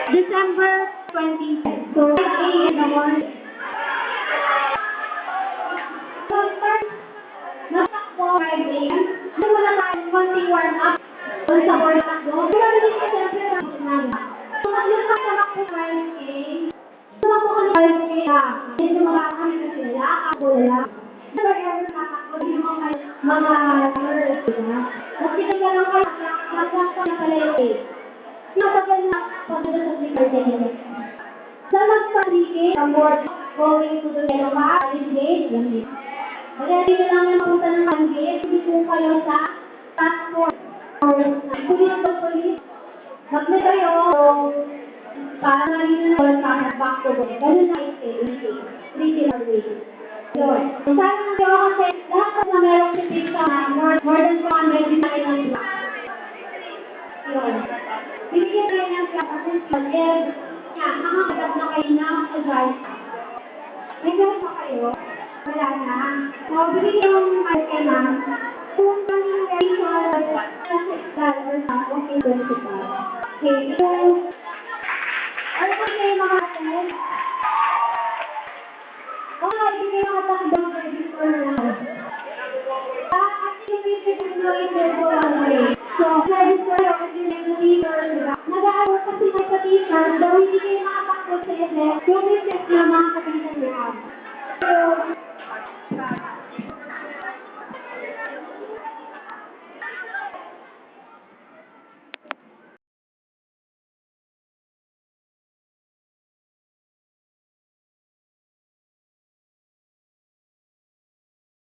December 20. So, 8 a.m. in the morning. So, start, natakbo 5 a.m. Doon muna tayo, konting warm up. Doon sa board takbo. So, mabilis ka siyempre sa umaga. So, yung pagkamakbo 5K, tumakbo ko ng 5K, hindi makakami kasi lalakad o lalakad. Whatever tatakbo, yung mga nurse, diba? Mas kinagalang kayo, magkakta na pala yung 8. Matagal na pagdating sa secretary. Sa magpapalike, ang board going to the yellow car, gate, yan. Ready na lang na mapunta ng gate, hindi po kayo sa task force. Police to police. Mag-met kayo, para nalina na back to work. Ganun na ito, 3 days. Yun. Sana nga kayo kasi lahat na merong sipig sa more than 200 din tayo ng iba. Yun. Bibigyan kayo ng kapatid pag-ed. Yan, makakagad na kayo ng advice. May gano'n pa kayo? Wala na. So, bibigyan yung kay ma'am. Kung kanyang reason, $6 ang okay principal. Okay, so, ano po kayo mga attend? Hindi kayo makatakibang register na lang. Activated in the individual way. So, register or register, nag-aaral kasi may petition, daw hindi kayo makatakbo sa SF, yung request na mga kapitan niya.